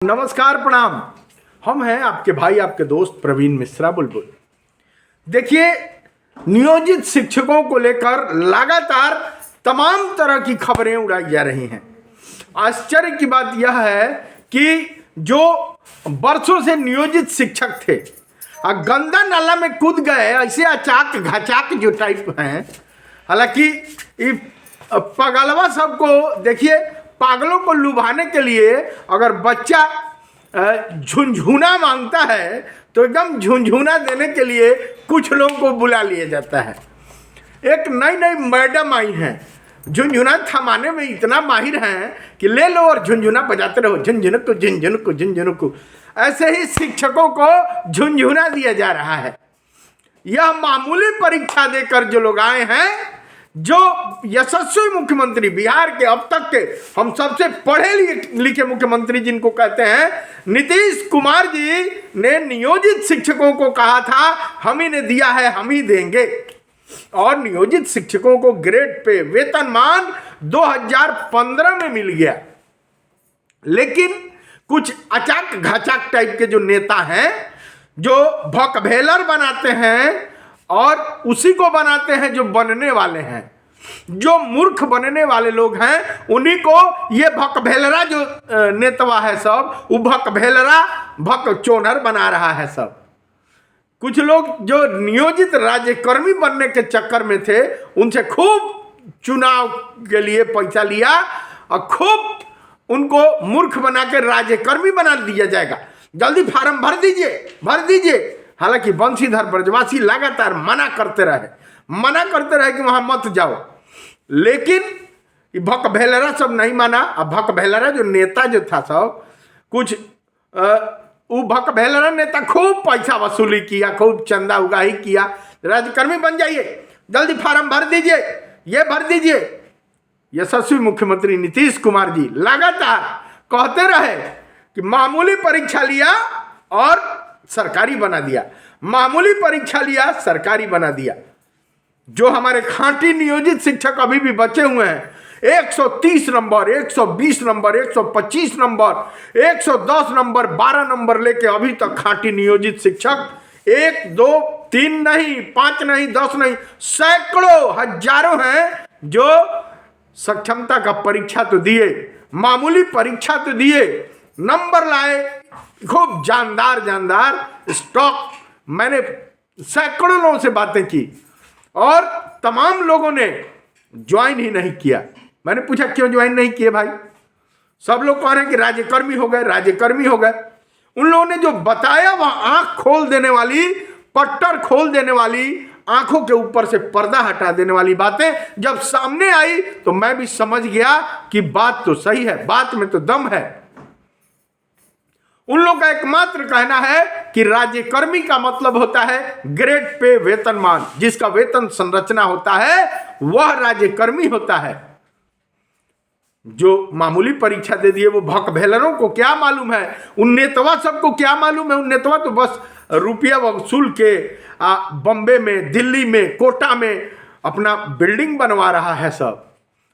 नमस्कार, प्रणाम। हम हैं आपके भाई, आपके दोस्त प्रवीण मिश्रा बुलबुल। देखिए, नियोजित शिक्षकों को लेकर लगातार तमाम तरह की खबरें उड़ाई जा रही हैं। आश्चर्य की बात यह है कि जो वर्षों से नियोजित शिक्षक थे गंदा नाला में कूद गए, ऐसे अचाक घाचाक जो टाइप हैं। हालांकि पागलवा सबको देखिए, पागलों को लुभाने के लिए अगर बच्चा झुनझुना मांगता है तो एकदम झुनझुना देने के लिए कुछ लोगों को बुला लिया जाता है। एक नई नई मैडम आई हैं, झुनझुना थमाने में इतना माहिर हैं कि ले लो और झुनझुना बजाते रहो, झुनझुनुक झुनझुनुक झुनझुनुक। ऐसे ही शिक्षकों को झुनझुना दिया जा रहा है। यह मामूली परीक्षा देकर जो लोग आए हैं, जो यशस्वी मुख्यमंत्री बिहार के अब तक के हम सबसे पढ़े लिखे मुख्यमंत्री जिनको कहते हैं, नीतीश कुमार जी ने नियोजित शिक्षकों को कहा था हम ही ने दिया है, हम ही देंगे। और नियोजित शिक्षकों को ग्रेड पे वेतनमान 2015 में मिल गया। लेकिन कुछ अचाक घाचाक टाइप के जो नेता हैं, जो भकभेलर बनाते हैं और उसी को बनाते हैं जो बनने वाले हैं, जो मूर्ख बनने वाले लोग हैं, उन्हीं को ये भकभेलरा जो नेतवा है सब, वो भकभेलरा भकचोनर बना रहा है सब। कुछ लोग जो नियोजित राज्यकर्मी बनने के चक्कर में थे, उनसे खूब चुनाव के लिए पैसा लिया और खूब उनको मूर्ख बना के राज्यकर्मी बना दिया जाएगा। जल्दी फार्म भर दीजिए। हालांकि बंशीधर ब्रजवासी लगातार मना करते रहे कि वहां मत जाओ। लेकिन भकभेलरा सब नहीं माना। अब भकभेलरा जो नेता जो था सब, कुछ वो भकभेलरा नेता खूब पैसा वसूली किया, खूब चंदा उगाही किया, राज्यकर्मी बन जाइए, जल्दी फार्म भर दीजिए, ये भर दीजिए। यशस्वी मुख्यमंत्री नीतीश कुमार जी लगातार कहते रहे कि मामूली परीक्षा लिया और सरकारी बना दिया, मामूली परीक्षा लिया सरकारी बना दिया। जो हमारे खांटी नियोजित शिक्षक अभी भी बचे हुए हैं, 130 number, 120 number, 125 number, 110 number, 12 number लेके अभी तक खांटी नियोजित शिक्षक 1, 2, 3 नहीं, 5 नहीं, 10 नहीं, सैकड़ों हजारों हैं जो सक्षमता का परीक्षा तो दिए, मामूली परीक्षा तो दिए, नंबर लाए, खूब जानदार स्टॉक। मैंने सैकड़ों लोगों से बातें की और तमाम लोगों ने ज्वाइन ही नहीं किया। मैंने पूछा क्यों ज्वाइन नहीं किए भाई? सब लोग कह रहे हैं कि राज्यकर्मी हो गए। उन लोगों ने जो बताया वह आंख खोल देने वाली, पट्टर खोल देने वाली, आंखों के ऊपर से पर्दा हटा देने वाली बातें जब सामने आई तो मैं भी समझ गया कि बात तो सही है, बात में तो दम है। उन लोगों का एकमात्र कहना है कि राज्यकर्मी का मतलब होता है ग्रेड पे वेतनमान, जिसका वेतन संरचना होता है वह राज्यकर्मी होता है। जो मामूली परीक्षा दे दिए वो भकभेलरों को क्या मालूम है, उन नेतवा सबको क्या मालूम है? उन नेतवा तो बस रुपया वसूल के बम्बे में, दिल्ली में, कोटा में अपना बिल्डिंग बनवा रहा है सब।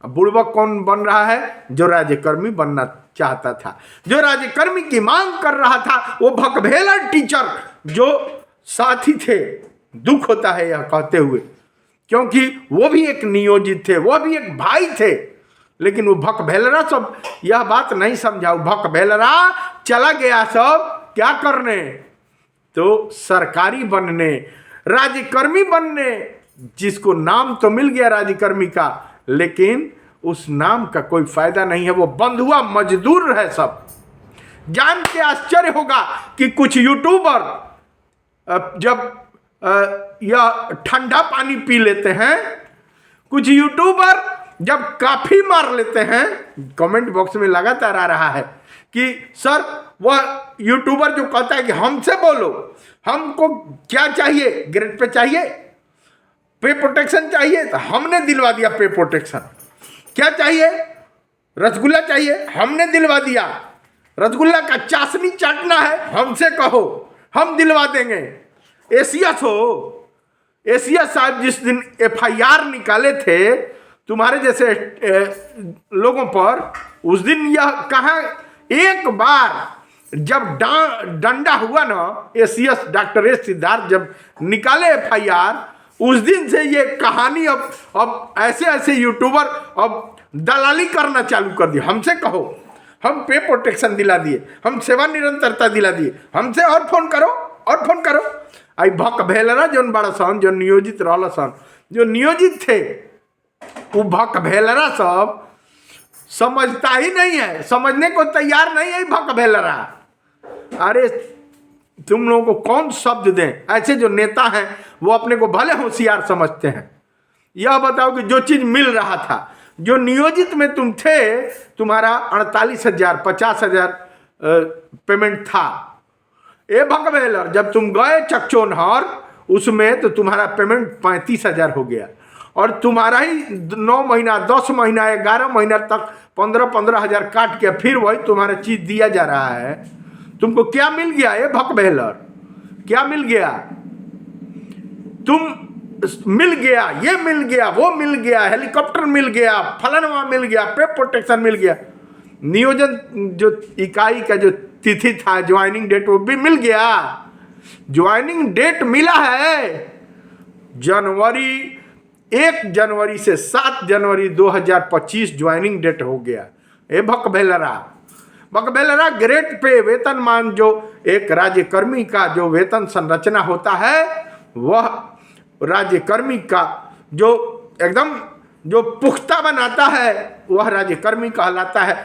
बुड़बक कौन बन रहा है? जो राज्यकर्मी बनना चाहता था, जो राज्यकर्मी की मांग कर रहा था, वो भकभेलर टीचर जो साथी थे। दुख होता है यह कहते हुए, क्योंकि वो भी एक नियोजित थे, वो भी एक भाई थे। लेकिन वो भकभेलरा सब यह बात नहीं समझा। भकभेलरा चला गया सब क्या करने? तो सरकारी बनने, राज्यकर्मी बनने। जिसको नाम तो मिल गया राज्यकर्मी का, लेकिन उस नाम का कोई फायदा नहीं है। वो बंधुआ मजदूर है सब। जान के आश्चर्य होगा कि कुछ यूट्यूबर जब यह ठंडा पानी पी लेते हैं, कुछ यूट्यूबर जब काफी मार लेते हैं, कमेंट बॉक्स में लगातार आ रहा है कि सर, वह यूट्यूबर जो कहता है कि हमसे बोलो, हमको क्या चाहिए, ग्रेड पे चाहिए, पे प्रोटेक्शन चाहिए, तो हमने दिलवा दिया पे प्रोटेक्शन। क्या चाहिए? रसगुल्ला चाहिए, हमने दिलवा दिया। रसगुल्ला का चाशनी चाटना है, हमसे कहो, हम दिलवा देंगे। एशिया साहब जिस दिन FIR निकाले थे तुम्हारे जैसे लोगों पर, उस दिन यह कहा एक बार जब डंडा हुआ ना, एसीएस डॉक्टर एस सिद्धार्थ जब निकाले एफआईआर, उस दिन से ये कहानी अब ऐसे ऐसे यूट्यूबर अब दलाली करना चालू कर दिया। हमसे कहो, हम पे प्रोटेक्शन दिला दिए, हम सेवा निरंतरता दिला दिए, हमसे और फोन करो और फोन करो। आई भक भेलरा जो बड़ा सन, जो नियोजित रहला सन, जो नियोजित थे, वो भक भेलरा सब समझता ही नहीं है, समझने को तैयार नहीं है भक भेलरा। अरे तुम लोगों को कौन शब्द दें? ऐसे जो नेता हैं वो अपने को भले होशियार समझते हैं। यह बताओ कि जो चीज मिल रहा था, जो नियोजित में तुम थे, तुम्हारा 48,000 50,000 पेमेंट था। ए भगवेलर, जब तुम गए चकचोनहर उसमें तो तुम्हारा पेमेंट 35,000 हो गया, और तुम्हारा ही 9 महीना 10 महीना 11 महीना तक 15,000 काट के फिर वही तुम्हारा चीज दिया जा रहा है। तुमको क्या मिल गया? ये भकबेलर, क्या मिल गया? तुम मिल गया, ये मिल गया, वो मिल गया, हेलीकॉप्टर मिल गया, फलाना मिल गया, पे प्रोटेक्शन मिल गया। नियोजन जो इकाई का जो तिथि था, ज्वाइनिंग डेट, वो भी मिल गया। ज्वाइनिंग डेट मिला है जनवरी 1 जनवरी से 7 जनवरी 2025 ज्वाइनिंग डेट हो गया। ए भकबेलरा, भकबेलरा ग्रेड पे वेतनमान जो एक राज्यकर्मी का जो वेतन संरचना होता है, वह राज्यकर्मी का जो एकदम जो पुख्ता बनाता है, वह राज्यकर्मी कहलाता है।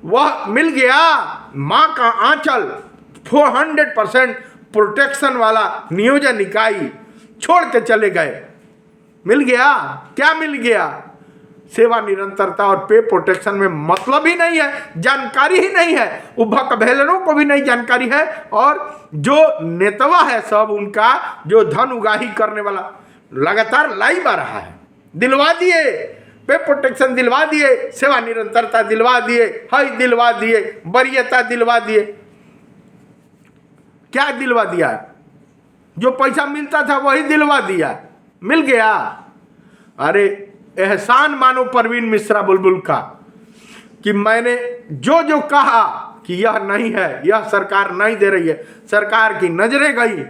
वह मिल गया। माँ का आंचल 400% प्रोटेक्शन वाला नियोजन इकाई छोड़ के चले गए। मिल गया। क्या मिल गया? सेवा निरंतरता और पे प्रोटेक्शन में मतलब ही नहीं है, जानकारी ही नहीं है। वो भकभेलरों को भी नहीं जानकारी है, और जो नेतवा है सब उनका, जो धन उगाही करने वाला लगातार लाइव आ रहा है। दिलवा दिए, पे प्रोटेक्शन दिलवा दिए, सेवा निरंतरता दिलवा दिए, हई दिलवा दिए, वरीयता दिलवा दिए। क्या दिलवा दिया? जो पैसा मिलता था वही दिलवा दिया। मिल गया। अरे एहसान मानो परवीन मिश्रा बुलबुल का कि मैंने जो जो कहा कि यह नहीं है, यह सरकार नहीं दे रही है, सरकार की नजरें गई।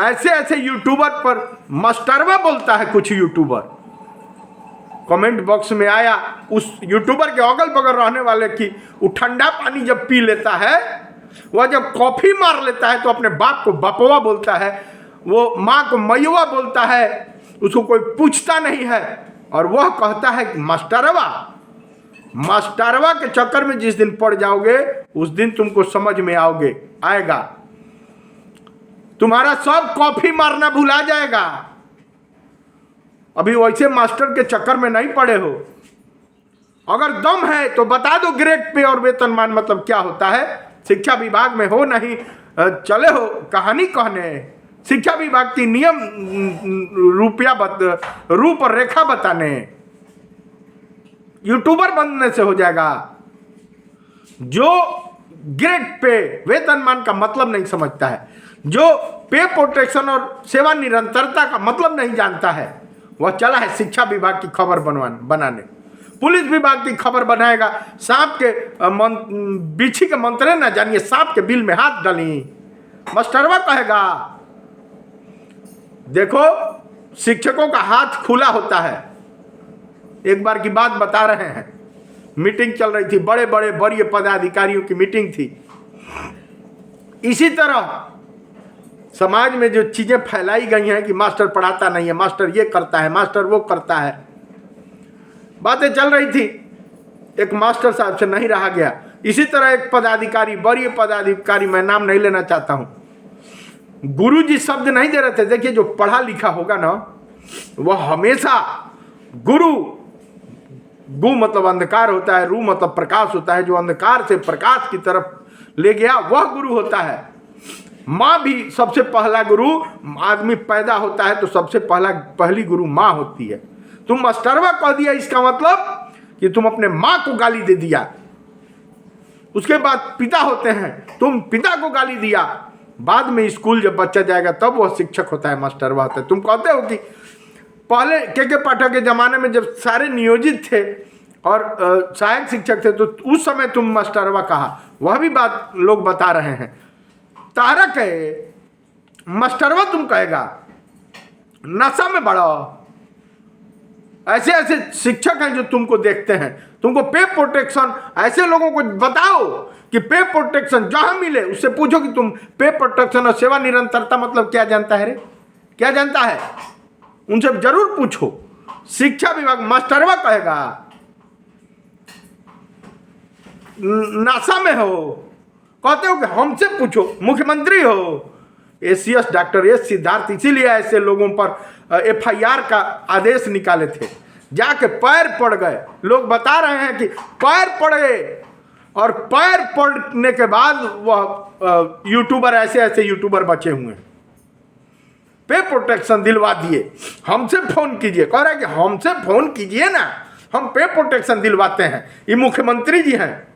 ऐसे ऐसे यूट्यूबर पर मस्टरवा बोलता है। कुछ यूट्यूबर कमेंट बॉक्स में आया, उस यूट्यूबर के अगल बगल रहने वाले की वो ठंडा पानी जब पी लेता है, वह जब कॉफी मार लेता है तो अपने बाप को बापवा बोलता है, वो माँ को मैवा बोलता है, उसको कोई पूछता नहीं है, और वह कहता है कि मास्टरवा। मास्टरवा के चक्कर में जिस दिन पड़ जाओगे उस दिन तुमको समझ में आएगा। तुम्हारा सब कॉफी मारना भुला जाएगा। अभी वैसे मास्टर के चक्कर में नहीं पड़े हो। अगर दम है तो बता दो ग्रेड पे और वेतनमान मतलब क्या होता है। शिक्षा विभाग में हो नहीं चले हो कहानी कहने। शिक्षा विभाग की नियम रूप और रेखा बताने। यूट्यूबर बनने से हो जाएगा। जो ग्रेड पे वेतनमान का मतलब नहीं समझता है, जो पे प्रोटेक्शन और सेवा निरंतरता का मतलब नहीं जानता है, वह चला है शिक्षा विभाग की खबर बनाने। पुलिस विभाग की खबर बनाएगा। सांप के बिच्छी के मंत्रे ना जानिए, सांप के बिल में हाथ डाली, मास्टरवा कहेगा। देखो, शिक्षकों का हाथ खुला होता है। एक बार की बात बता रहे हैं, मीटिंग चल रही थी, बड़े बड़े वरीय पदाधिकारियों की मीटिंग थी। इसी तरह समाज में जो चीजें फैलाई गई हैं कि मास्टर पढ़ाता नहीं है, मास्टर ये करता है, मास्टर वो करता है, बातें चल रही थी। एक मास्टर साहब से नहीं रहा गया। इसी तरह एक पदाधिकारी, वरीय पदाधिकारी, मैं नाम नहीं लेना चाहता हूं, गुरुजी शब्द नहीं दे रहे थे। देखिए, जो पढ़ा लिखा होगा ना, वह हमेशा गु मतलब अंधकार होता है, रू मतलब प्रकाश होता है। जो अंधकार से प्रकाश की तरफ ले गया वह गुरु होता है। माँ भी सबसे पहला गुरु, आदमी पैदा होता है तो सबसे पहली गुरु माँ होती है। तुम मास्टरवा कह दिया, इसका मतलब कि तुम अपने माँ को गाली दे दिया। उसके बाद पिता होते हैं, तुम पिता को गाली दिया। बाद में स्कूल जब बच्चा जाएगा तब वह शिक्षक होता है, मास्टरवा होता है। तुम कहते हो कि पहले के पाठक के जमाने में जब सारे नियोजित थे, और सहायक शिक्षक थे, तो उस समय तुम मास्टरवा कहा, वह भी बात लोग बता रहे हैं। तारा कहे मास्टरवा तुम कहेगा, नशा में बड़ा। ऐसे ऐसे शिक्षक हैं जो तुमको देखते हैं, तुमको पे प्रोटेक्शन, ऐसे लोगों को बताओ कि पे प्रोटेक्शन जहां मिले उससे पूछो कि तुम पे प्रोटेक्शन और सेवा निरंतरता मतलब क्या जानता है रे, क्या जानता है, उनसे जरूर पूछो। शिक्षा विभाग मास्टरवा कहेगा नासा में हो, कहते हो कि हमसे पूछो, मुख्यमंत्री हो। एसीएस डॉक्टर एस सिद्धार्थ इसीलिए ऐसे लोगों पर एफआईआर का आदेश निकाले थे, जाके पैर पड़ गए। लोग बता रहे हैं कि पैर पड़ गए, और पैर पड़ने के बाद वह यूट्यूबर, ऐसे ऐसे यूट्यूबर बचे हुए हैं, पे प्रोटेक्शन दिलवा दिए। हमसे फोन कीजिए, कह रहे हैं कि हमसे फोन कीजिए ना, हम पे प्रोटेक्शन दिलवाते हैं। ये मुख्यमंत्री जी हैं,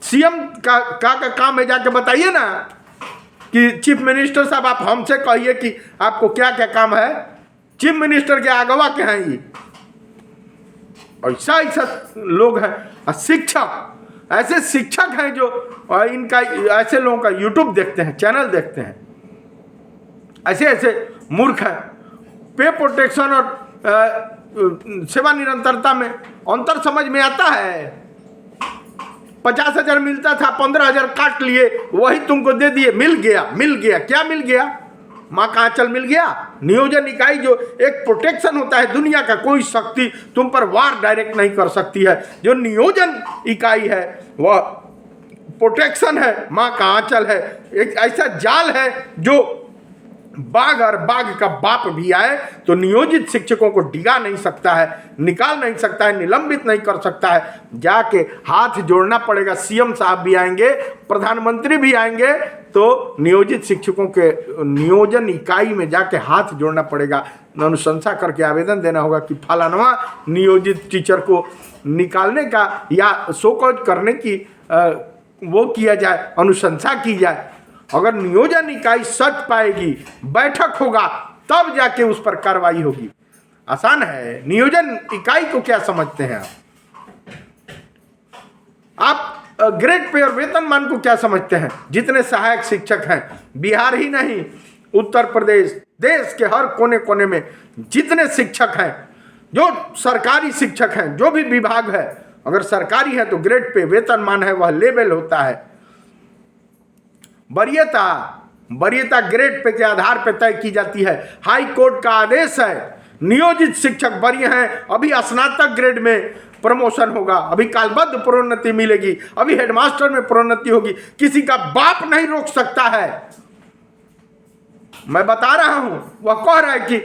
सीएम का काम है, जाके बताइए ना कि चीफ मिनिस्टर साहब आप हमसे कहिए कि आपको क्या क्या काम है। चीफ मिनिस्टर के आगवा के हैं ये, ऐसा ऐसा लोग हैं। शिक्षक, ऐसे शिक्षक हैं जो इनका, ऐसे लोगों का यूट्यूब देखते हैं, चैनल देखते हैं, ऐसे ऐसे मूर्ख हैं। पे प्रोटेक्शन और सेवा निरंतरता में अंतर समझ में आता है। 50,000 मिलता था, 15,000 काट लिए, वही तुमको दे दिए, मिल गया। मिल गया क्या मिल गया? माँ का आंचल मिल गया। नियोजन इकाई जो एक प्रोटेक्शन होता है, दुनिया का कोई शक्ति तुम पर वार डायरेक्ट नहीं कर सकती है। जो नियोजन इकाई है वह प्रोटेक्शन है, माँ का आंचल है, एक ऐसा जाल है जो बाघ और बाघ का बाप भी आए तो नियोजित शिक्षकों को डिगा नहीं सकता है, निकाल नहीं सकता है, निलंबित नहीं कर सकता है। जाके हाथ जोड़ना पड़ेगा। सीएम साहब भी आएंगे, प्रधानमंत्री भी आएंगे, तो नियोजित शिक्षकों के नियोजन इकाई में जाके हाथ जोड़ना पड़ेगा, अनुशंसा करके आवेदन देना होगा कि फलाना नियोजित टीचर को निकालने का या शोकॉज करने की वो किया जाए, अनुशंसा की जाए। अगर नियोजन इकाई सच पाएगी, बैठक होगा, तब जाके उस पर कार्रवाई होगी। आसान है। नियोजन इकाई को क्या समझते हैं आप ग्रेड पे और वेतनमान को क्या समझते हैं? जितने सहायक शिक्षक हैं, बिहार ही नहीं, उत्तर प्रदेश, देश के हर कोने कोने में जितने शिक्षक हैं, जो सरकारी शिक्षक हैं, जो भी विभाग है, अगर सरकारी है तो ग्रेड पे वेतनमान है, वह लेवल होता है। वरीयता ग्रेड पे के आधार पर तय की जाती है। हाई कोर्ट का आदेश है, नियोजित शिक्षक वरीय हैं, अभी स्नातक ग्रेड में प्रमोशन होगा, अभी कालबद्ध प्रोन्नति मिलेगी, अभी हेडमास्टर में प्रोन्नति होगी। किसी का बाप नहीं रोक सकता है। मैं बता रहा हूं, वह कह रहा है कि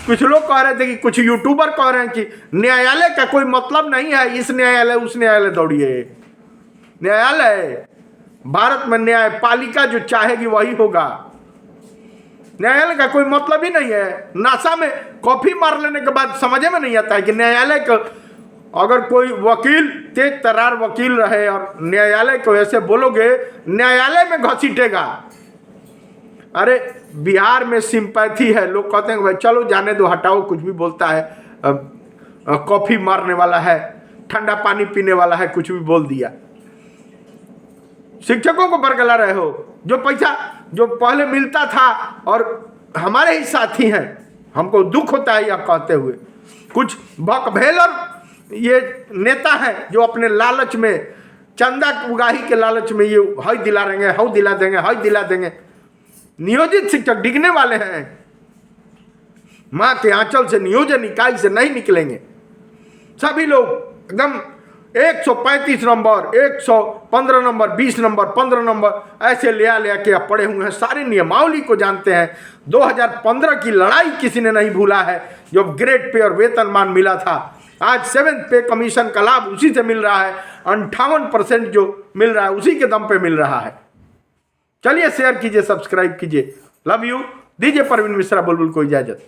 कुछ लोग कह रहे थे कि कुछ यूट्यूबर कह रहे हैं कि न्यायालय का कोई मतलब नहीं है, इस न्यायालय उस न्यायालय दौड़िए। न्यायालय, भारत में न्यायपालिका जो चाहेगी वही होगा। न्यायालय का कोई मतलब ही नहीं है। नासा में कॉफी मार लेने के बाद समझ में नहीं आता है कि न्यायालय का, अगर कोई वकील तेज तर्रार वकील रहे और न्यायालय को ऐसे बोलोगे, न्यायालय में घसीटेगा। अरे बिहार में सिंपैथी है, लोग कहते हैं भाई चलो जाने दो, हटाओ, कुछ भी बोलता है, कॉफी मारने वाला है, ठंडा पानी पीने वाला है, कुछ भी बोल दिया। शिक्षकों को बरगला रहे हो। जो पैसा जो पहले मिलता था, और हमारे ही साथी हैं, हमको दुख होता है यह कहते हुए। कुछ भकभेलर ये नेता हैं जो अपने लालच में, चंदा उगाही के लालच में ये हई दिला देंगे, हऊ दिला देंगे, हई दिला देंगे। नियोजित शिक्षक डिगने वाले हैं। माँ के आंचल से, नियोजन इकाई से नहीं निकलेंगे। सभी लोग एकदम 135 नंबर, 115 नंबर, 20 नंबर, 15 नंबर ऐसे ले के पड़े हुए हैं। सारी नियमावली को जानते हैं। 2015 की लड़ाई किसी ने नहीं भूला है, जब ग्रेड पे और वेतनमान मिला था। आज 7th पे कमीशन का लाभ उसी से मिल रहा है। 58% जो मिल रहा है उसी के दम पे मिल रहा है। चलिए शेयर कीजिए, सब्सक्राइब कीजिए। Love you. दीजिए परवीन मिश्रा बुलबुल को इजाजत।